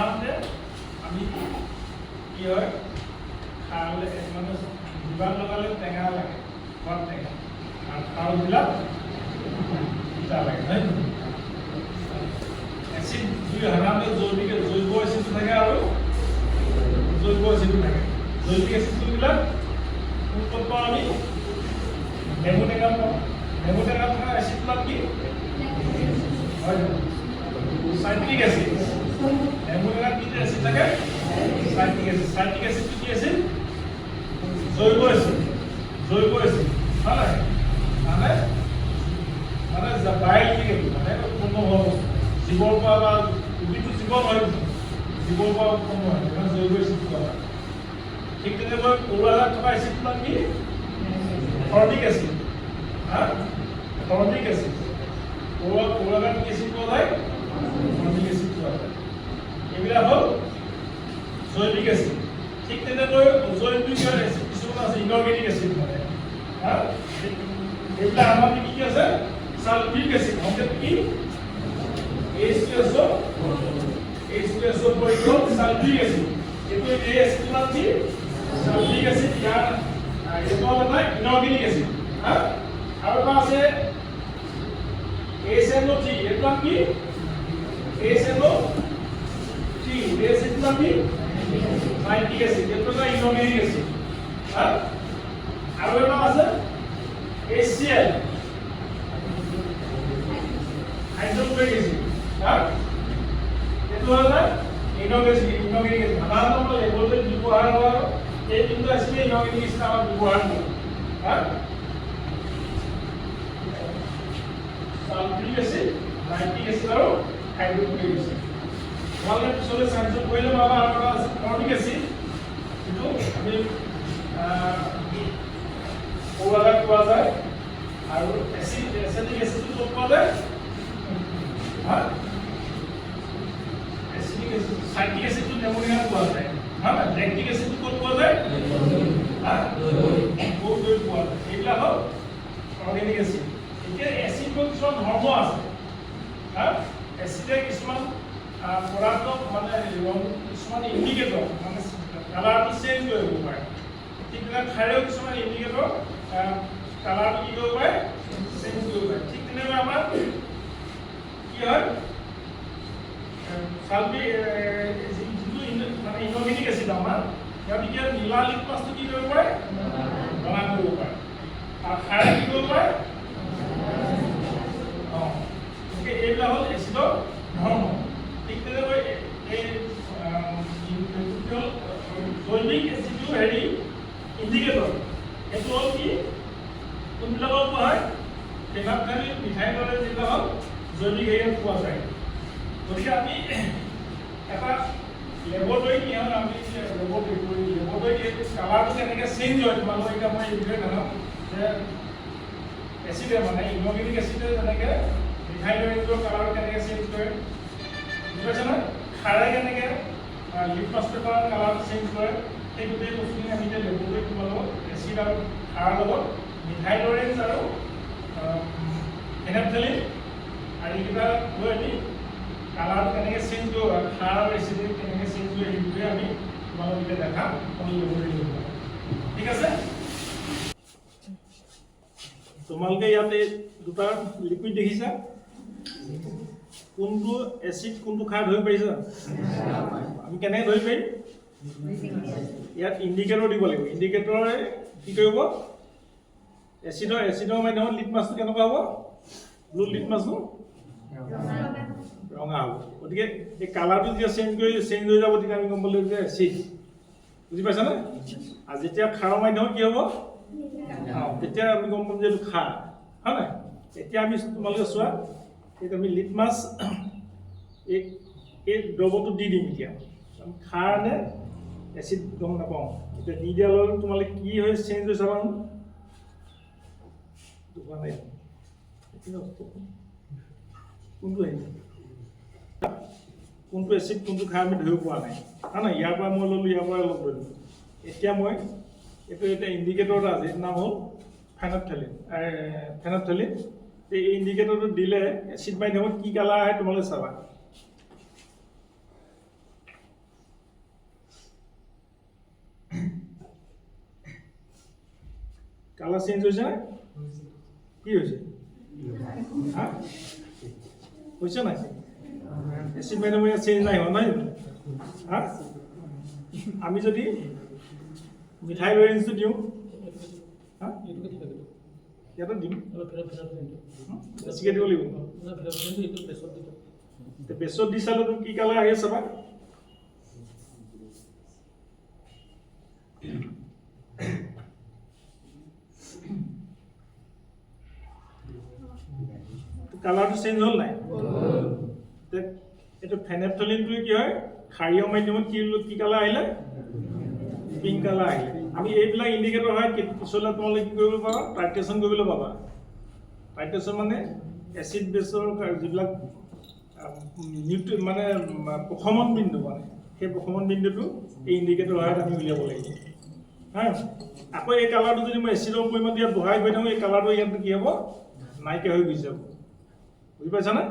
সাধাৰণতে আমি কি হয় খালে মানে জিভাত লগালে টেঙা লাগে সোৱাদ টেঙা আৰু খাৰবিলাক তিতা লাগে নহয় এচিড দুই সাধাৰণতে জৈৱ এচিড থাকে আৰু জৈৱ এচিড থাকে জৈৱিক এচিডবিলাক ক'ত পাওঁ আমি নেমু টেঙাত পাওঁ নেমু টেঙাত থকা এচিডবিলাক কি হয় সাইট্ৰিক এচিড নেমু টেঙাত কি এচিড থাকে সাইট্ৰিক এচিডটো কি এচিড জৈৱ এচিড হয় মানে বায়'লজিকেল মানে উৎপন্ন হোৱা বস্তু জীৱৰ পৰা বা উদ্ভিদটো জীৱ নহয় জীৱৰ পৰা উৎপন্ন হয় মানে জৈৱ এচিড পোৱা হয় ঠিক তেনেকৈ পৰুৱাজাত থকা এচিডবিলাক কি ফৰ্মিক এচিড ফৰ্মিক এচিড পৰুৱাজাত কি এচিড পোৱা যায় ফৰ্মিক এচিড পোৱা যায় এইবিলাক হ'ল জৈৱিক এচিড ঠিক তেনেকৈ অজৈৱিক এচিড কিছুমান আছে ইনঅৰ্গেনিক এচিড মানে এইবিলাক আমাৰ কি আছে সালফিক এচিড মানে কি H2SO পৰিগল সালফিক এচিড এইটো এই এচিডৰ কি সালফিক এচিড ইয়াৰ এইটো এটা ইনঅৰ্গেনিক এচিড আৰু এটা আছে HNO3 এইটো কি HNO3 এই এচিডটো কি নাইট্ৰিক এচিড এইটো এটা ইনঅৰ্গেনিক এচিড আৰু এটা আছে HCl হাইড্ৰক্লোৰিক এচিড এইটো হ'ল ইনঅৰ্গেনিক এচিড সাধাৰণতে লেবৰেটৰীত ব্যৱহাৰ হোৱা এই তিনিটা এচিড ইনঅৰ্গেনিক এচিড আমাৰ ব্যৱহাৰ কৰোঁ সালফিক এচিড নাইট্ৰিক এচিড আৰু হাইড্ৰক্লোৰিক এচিড তোমালোকে পিছলৈ চাইন্সত পঢ়িলে পাবা আৰু এটা আছে ফৰ্মিক এচিড যিটো আমি পৰুৱাজাত পোৱা যায় আৰু এচিটিক এচিডটো ক'ত পোৱা যায় এচিটিক এচিড সাইট্ৰিক এচিডটো নেমু টেঙাত পোৱা যায় লেক্টিক এচিডটো ক'ত পোৱা যায় দৈত পোৱা যায় এইবিলাক হ'ল অৰ্গেনিক এচিড এতিয়া এচিডৰ কিছুমান ধৰ্ম আছে এচিডে কিছুমান পদাৰ্থ মানে কিছুমান ইণ্ডিকেটৰ মানে কালাৰটো চেঞ্জ কৰিব পাৰে ঠিক তেনেকৈ খাৰেও কিছুমান ইণ্ডিকেটৰ কালাৰটো কি কৰিব পাৰে চেঞ্জ কৰিব পাৰে ঠিক তেনেকৈ আমাৰ কি হয় সালফিক যিটো মানে ইনঅৰ্গেনিক এচিড আমাৰ সিহঁতে কি নীলা লিটমাছটো কি কৰিব পাৰে ৰঙা কৰিব পাৰে আৰু খাৰে কি কৰিব পাৰে গতিকে এইবিলাক হ'ল এচিডৰ ধৰ্ম ঠিক তেনেকৈ এই জৈৱিক যিটো হেৰি ইণ্ডিকেটৰ সেইটো হ'ল কি কোনবিলাকৰ পোৱা হয় ফেনাপথেলিন মিঠাইৰ দৰে যিবিলাক হ'ল জৈৱিক হেৰিয়াত পোৱা যায় গতিকে আমি এটা লেবৰেটৰীত কি হ'ল আমি লেবৰেটৰীত কালাৰটো কেনেকৈ চেঞ্জ হয় তোমালোকে এতিয়া মই এই বিষয়ে জানো যে এচিডে মানে ইনঅৰ্গেনিক এচিডে যেনেকৈ মিঠাই দৈৰ কালাৰ কেনেকৈ চেঞ্জ কৰে বুজি পাইছে নহয় খাৰে কেনেকৈ লিটমাছ পেপাৰৰ কালাৰটো চেঞ্জ কৰে সেই গোটেই বস্তুখিনি আমি এতিয়া লেবৰেটৰীত তোমালোকক এচিড আৰু খাৰৰ লগত মিঠাই অৰেঞ্জ আৰু ফেনাপথেলিন আৰু এইকেইটা লৈ আমি কালাৰটো কেনেকৈ চেঞ্জ কৰিব খাৰ আৰু এচিডে কেনেকৈ চেঞ্জ কৰে সেই বিষয়ে আমি তোমালোক এতিয়া দেখাম আমি লেবৰেটৰীত ঠিক আছে তোমালোকে ইয়াতে দুটা লিকুইড দেখিছা কোনটো এচিড কোনটো খাৰ ধৰিব পাৰিছা আমি কেনেকৈ ধৰিব পাৰিম ইয়াত ইণ্ডিকেটৰ দিব লাগিব ইণ্ডিকেটৰে কি কৰিব এচিডৰ মাধ্যমত লিটমাছটো কেনেকুৱা হ'ব ব্লু লিটমাছটো ৰঙা হ'ব গতিকে এই কালাৰটো যেতিয়া চেঞ্জ হৈ যাব তেতিয়া আমি গম পালোঁ যে এচিড বুজি পাইছানে আৰু যেতিয়া খাৰৰ মাধ্যমত কি হ'ব তেতিয়া আমি গম পাম যে এইটো খাৰ হয় নাই এতিয়া আমি তোমালোকে চোৱা এতিয়া আমি লিটমাছ এই দ্ৰৱটো দি দিম এতিয়া আমি খাৰ নে এচিড গম নাপাওঁ এতিয়া দি দিয়াৰ লগে তোমালোকে কি হৈ চেঞ্জ হৈ চাবা নাই কোনটো আহিছে কোনটো এচিড কোনটো খাৰ আমি ধৰিব পৰা নাই হয় নাই ইয়াৰ পৰা মই ল'লোঁ ইয়াৰ পৰা অলপ ল'লোঁ এতিয়া মই এইটো এটা ইণ্ডিকেটৰ এটা আছে এইটো নাম হ'ল ফেনাপথেলিন এই ইণ্ডিকেটৰটো দিলে এচিড মাধ্যমত কি কালাৰ আহে তোমালোকে চাবা কালাৰ চেঞ্জ হৈছে নে কি হৈছে হা হৈছে নাই এচিড মাৰিলে চেঞ্জ নাই হোৱা নাই হা আমি যদি মিঠাই ৰেঞ্জটো দিওঁ হা ইয়াতে দিম বেছিকৈ দিব লাগিব বেছত দি চালে কি কালাৰ আহি আছে বা কালাৰটো চেঞ্জ হ'ল নাই এইটো ফেনেপথলিনটো কি হয় ক্ষাৰীয় মাধ্যমত কি কালাৰ আহিলে পিংক কালাৰ আহিলে আমি এইবিলাক ইণ্ডিকেটৰ হয় পিছলৈ তোমালোকে কি কৰিব পাবা টাইট্ৰেশ্যন কৰিবলৈ পাবা টাইট্ৰেশ্যন মানে এচিড বেছৰ যিবিলাক মানে প্ৰশমন বিন্দু মানে সেই প্ৰশমন বিন্দুটো এই ইণ্ডিকেটৰ সহায়ত আমি উলিয়াব লাগিব হা আকৌ এই কালাৰটো যদি মই এচিডৰ পৰিমাণটো ইয়াত বঢ়াই গৈ থাকোঁ এই কালাৰটো ইয়াত কি হ'ব নাইকিয়া হৈ গুচি যাব বুজি পাইছা না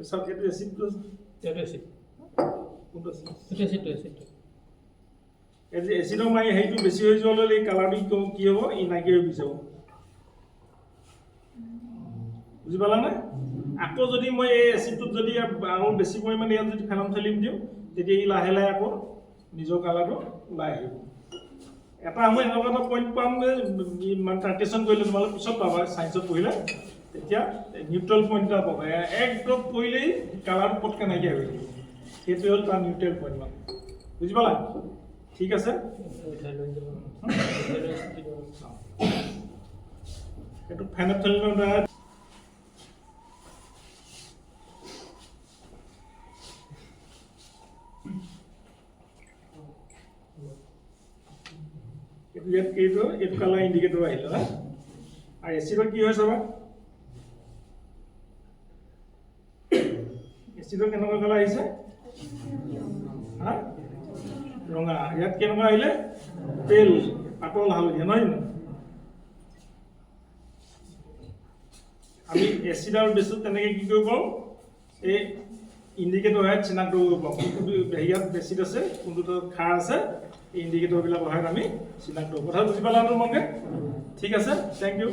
চাওক এইটো এচিডটো কোনটো এচিডৰ মাৰি হেৰিটো বেছি হৈ যোৱা ল'লে এই কালাৰটো কি হ'ব ই নাইকিয়া হৈ গুচি যাব বুজি পালানে আকৌ যদি মই এই এচিডটোত যদি আৰু বেছি পৰিমাণে ইয়াত যদি ফেনথলিন দিওঁ তেতিয়া ই লাহে লাহে আকৌ নিজৰ কালাৰটো ওলাই আহিব এটা মই এনেকুৱা এটা পইণ্ট পাম যে মানে টাইট্ৰেশ্যন কৰিলে তোমালোকে পিছত পাবা ছায়েন্সত পঢ়িলে তেতিয়া নিউট্ৰেল পইণ্ট এটা পাবা এক ড্ৰপ পৰিলেই কালাৰটো পটকৈ নাইকিয়া হৈ থাকিব সেইটোৱে হ'ল তাৰ নিউট্ৰেল পইণ্ট মানে বুজি পালা ঠিক আছে এইটো ফেনথলিনৰ দ্বাৰা এইটো কালাৰ ইণ্ডিকেটৰ আহিলে না আৰু এচিডৰ কি হয় চাবা এচিডৰ কেনেকুৱা কালাৰ আহিছে হা ৰঙা ইয়াত কেনেকুৱা আহিলে তেল পাতল হালধীয়া নহয় জানো আমি এচিড আৰু বেছত তেনেকৈ কি কৰিব পাৰোঁ এই ইণ্ডিকেটৰ সহায়ত চিনাক্ত কৰিব পাৰোঁ কোনটো হেৰিয়াত এচিড আছে কোনটোত খাৰ আছে এই ইণ্ডিকেটৰবিলাক সহায়ত আমি চিনাক্ত কৰোঁ কথা বুজি পালা তোমালোকে ঠিক আছে থেংক ইউ